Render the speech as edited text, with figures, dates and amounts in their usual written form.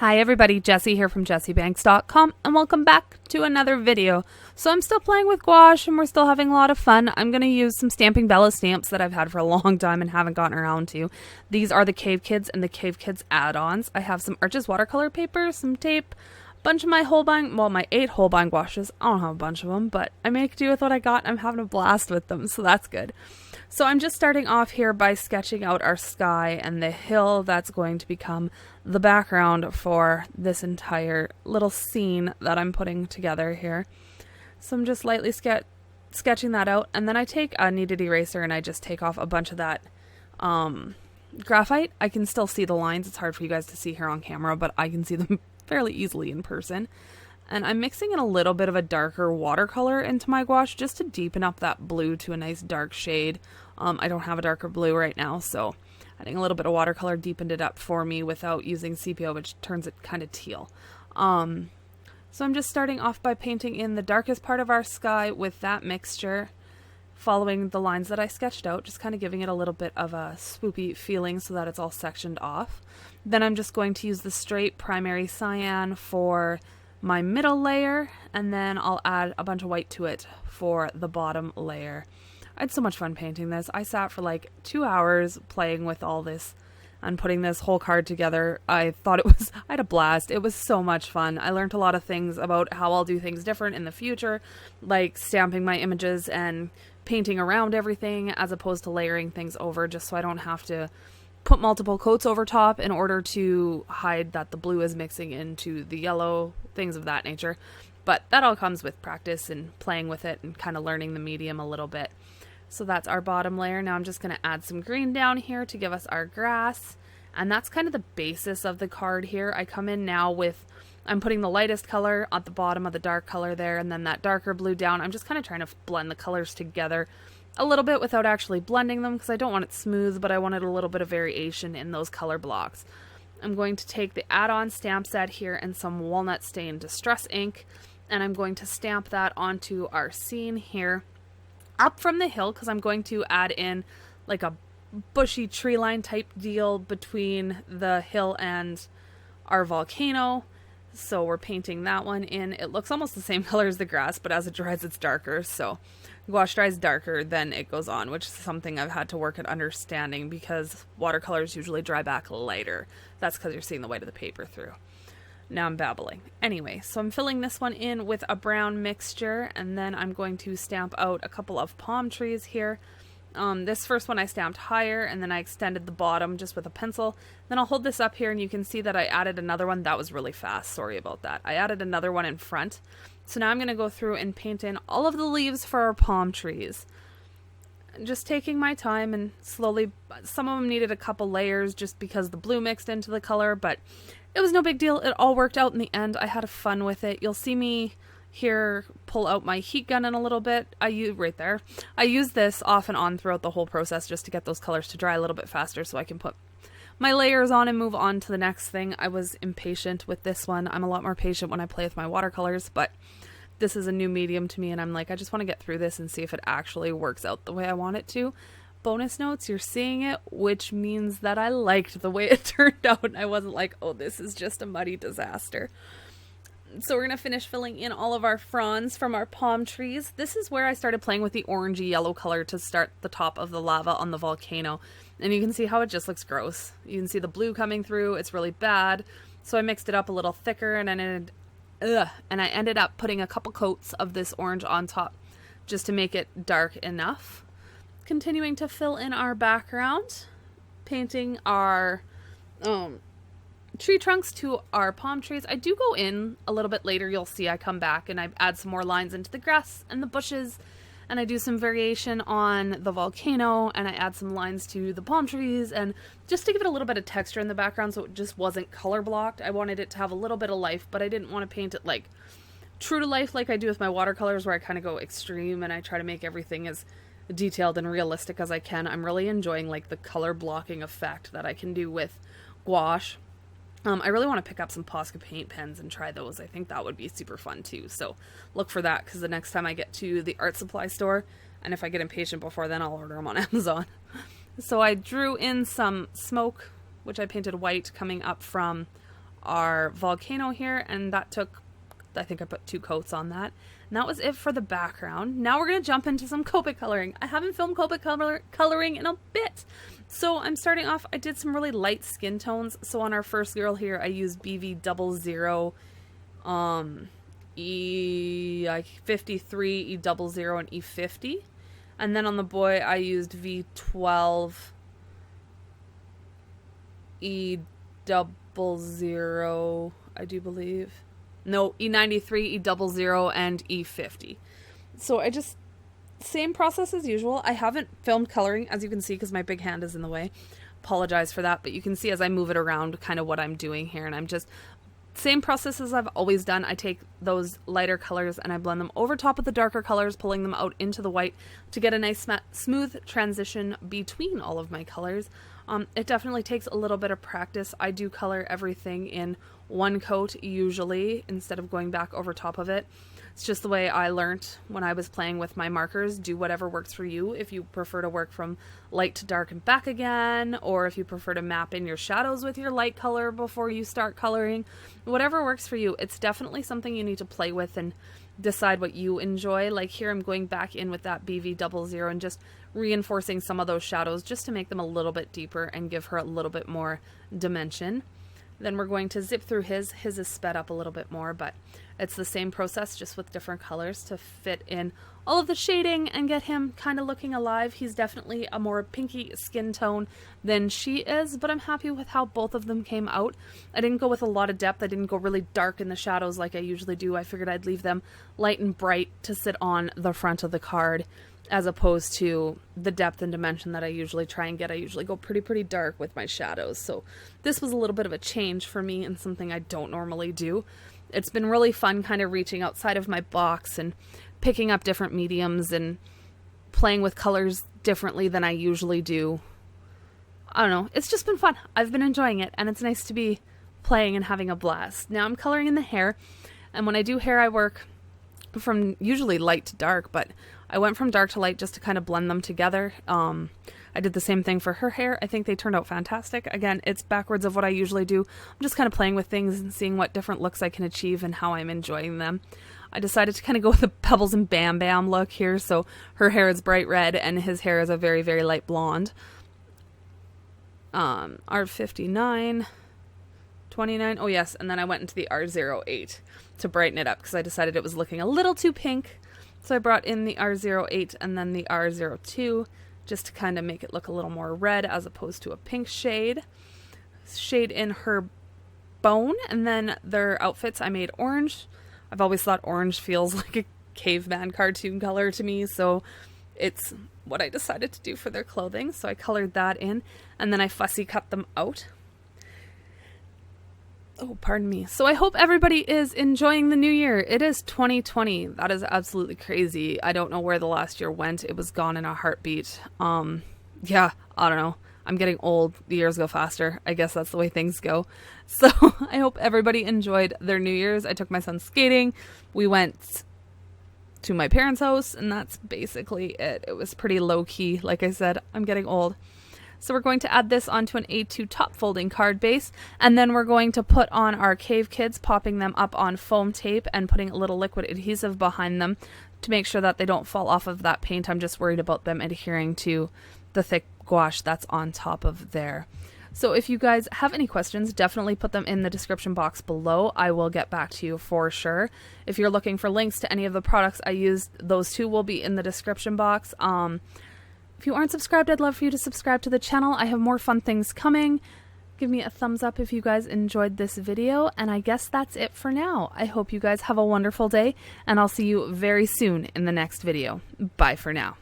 Hi everybody, Jessie here from jessiebanks.com and welcome back to another video. So I'm still playing with gouache and we're still having a lot of fun. I'm going to use some Stamping Bella stamps that I've had for a long time and haven't gotten around to. These are the Cave Kids and the Cave Kids add-ons. I have some Arches watercolor paper, some tape, a bunch of my Holbein, well my 8 Holbein gouaches. I don't have a bunch of them, but I make do with what I got. I'm having a blast with them, so that's good. So I'm just starting off here by sketching out our sky and the hill that's going to become the background for this entire little scene that I'm putting together here. So I'm just lightly sketching that out, and then I take a kneaded eraser and I just take off a bunch of that graphite. I can still see the lines. It's hard for you guys to see here on camera, but I can see them fairly easily in person. And I'm mixing in a little bit of a darker watercolor into my gouache just to deepen up that blue to a nice dark shade. I don't have a darker blue right now, so adding a little bit of watercolor deepened it up for me without using sepia, which turns it kind of teal. So I'm just starting off by painting in the darkest part of our sky with that mixture, following the lines that I sketched out, just kind of giving it a little bit of a swoopy feeling so that it's all sectioned off. Then I'm just going to use the straight primary cyan for my middle layer, and then I'll add a bunch of white to it for the bottom layer. I had so much fun painting this. I sat for like 2 hours playing with all this and putting this whole card together. I had a blast. It was so much fun. I learned a lot of things about how I'll do things different in the future, like stamping my images and painting around everything as opposed to layering things over, just so I don't have to put multiple coats over top in order to hide that the blue is mixing into the yellow, things of that nature. But that all comes with practice and playing with it and kind of learning the medium a little bit. So that's our bottom layer. Now I'm just going to add some green down here to give us our grass. And that's kind of the basis of the card here. I come in now with, I'm putting the lightest color at the bottom of the dark color there, and then that darker blue down. I'm just kind of trying to blend the colors together a little bit without actually blending them, because I don't want it smooth, but I wanted a little bit of variation in those color blocks. I'm going to take the add-on stamp set here and some walnut stain distress ink, and I'm going to stamp that onto our scene here up from the hill, because I'm going to add in like a bushy tree line type deal between the hill and our volcano. So we're painting that one in. It looks almost the same color as the grass, but as it dries it's darker. So gouache dries darker, then it goes on, which is something I've had to work at understanding because watercolors usually dry back lighter. That's because you're seeing the white of the paper through. Now I'm babbling. Anyway, so I'm filling this one in with a brown mixture, and then I'm going to stamp out a couple of palm trees here. This first one I stamped higher, and then I extended the bottom just with a pencil. Then I'll hold this up here, and you can see that I added another one. That was really fast. Sorry about that. I added another one in front. So now I'm going to go through and paint in all of the leaves for our palm trees. Just taking my time and slowly, some of them needed a couple layers just because the blue mixed into the color, but it was no big deal. It all worked out in the end. I had fun with it. You'll see me here pull out my heat gun in a little bit. I use this off and on throughout the whole process just to get those colors to dry a little bit faster so I can put my layers on and move on to the next thing. I was impatient with this one. I'm a lot more patient when I play with my watercolors, but this is a new medium to me, and I'm like, I just want to get through this and see if it actually works out the way I want it to. Bonus notes, you're seeing it, which means that I liked the way it turned out, and I wasn't like, oh, this is just a muddy disaster. So we're going to finish filling in all of our fronds from our palm trees. This is where I started playing with the orangey yellow color to start the top of the lava on the volcano. And you can see how it just looks gross. You can see the blue coming through. It's really bad. So I mixed it up a little thicker, and I ended up putting a couple coats of this orange on top just to make it dark enough. Continuing to fill in our background, painting our tree trunks to our palm trees. I do go in a little bit later. You'll see I come back and I add some more lines into the grass and the bushes, and I do some variation on the volcano, and I add some lines to the palm trees, and just to give it a little bit of texture in the background so it just wasn't color blocked. I wanted it to have a little bit of life, but I didn't want to paint it like true to life like I do with my watercolors, where I kind of go extreme and I try to make everything as detailed and realistic as I can. I'm really enjoying like the color blocking effect that I can do with gouache. I really want to pick up some Posca paint pens and try those. I think that would be super fun too. So look for that, because the next time I get to the art supply store, and if I get impatient before then, I'll order them on Amazon. So I drew in some smoke, which I painted white, coming up from our volcano here, and that took, I think I put 2 coats on that. And that was it for the background. Now we're going to jump into some Copic coloring. I haven't filmed Copic coloring in a bit. So I'm starting off, I did some really light skin tones. So on our first girl here, I used BV00, E53, E00, and E50. And then on the boy, I used V12, E00, I do believe. No, E93, E00, and E50. So I just, same process as usual. I haven't filmed coloring, as you can see, because my big hand is in the way. Apologize for that, but you can see as I move it around kind of what I'm doing here, and I'm just, same process as I've always done. I take those lighter colors and I blend them over top of the darker colors, pulling them out into the white to get a nice smooth transition between all of my colors. It definitely takes a little bit of practice. I do color everything in 1 coat usually instead of going back over top of it. It's just the way I learned when I was playing with my markers. Do whatever works for you. If you prefer to work from light to dark and back again, or if you prefer to map in your shadows with your light color before you start coloring, whatever works for you. It's definitely something you need to play with and decide what you enjoy. Like here I'm going back in with that BV00 and just reinforcing some of those shadows just to make them a little bit deeper and give her a little bit more dimension. Then we're going to zip through his. His is sped up a little bit more, but it's the same process just with different colors to fit in all of the shading and get him kind of looking alive. He's definitely a more pinky skin tone than she is, but I'm happy with how both of them came out. I didn't go with a lot of depth. I didn't go really dark in the shadows like I usually do. I figured I'd leave them light and bright to sit on the front of the card, as opposed to the depth and dimension that I usually try and get. I usually go pretty dark with my shadows. So this was a little bit of a change for me and something I don't normally do. It's been really fun kind of reaching outside of my box and picking up different mediums and playing with colors differently than I usually do. I don't know. It's just been fun. I've been enjoying it, and it's nice to be playing and having a blast. Now I'm coloring in the hair, and when I do hair I work from usually light to dark, but I went from dark to light just to kind of blend them together. I did the same thing for her hair. I think they turned out fantastic. Again, it's backwards of what I usually do. I'm just kind of playing with things and seeing what different looks I can achieve and how I'm enjoying them. I decided to kind of go with a Pebbles and Bam Bam look here. So her hair is bright red and his hair is a very light blonde. R59, 29. Oh yes, and then I went into the R08 to brighten it up because I decided it was looking a little too pink. So I brought in the R08 and then the R02 just to kind of make it look a little more red as opposed to a pink shade. Shade in her bone, and then their outfits I made orange. I've always thought orange feels like a caveman cartoon color to me, so it's what I decided to do for their clothing. So I colored that in, and then I fussy cut them out. Oh, pardon me. So I hope everybody is enjoying the new year. It is 2020. That is absolutely crazy. I don't know where the last year went. It was gone in a heartbeat. Yeah, I don't know. I'm getting old. The years go faster. I guess that's the way things go. So I hope everybody enjoyed their New Year's. I took my son skating. We went to my parents' house, and that's basically it. It was pretty low-key. Like I said, I'm getting old. So we're going to add this onto an A2 top folding card base, and then we're going to put on our cave kids, popping them up on foam tape and putting a little liquid adhesive behind them to make sure that they don't fall off of that paint. I'm just worried about them adhering to the thick gouache that's on top of there. So if you guys have any questions, definitely put them in the description box below. I will get back to you for sure. If you're looking for links to any of the products I used, those two will be in the description box. If you aren't subscribed, I'd love for you to subscribe to the channel. I have more fun things coming. Give me a thumbs up if you guys enjoyed this video, and I guess that's it for now. I hope you guys have a wonderful day, and I'll see you very soon in the next video. Bye for now.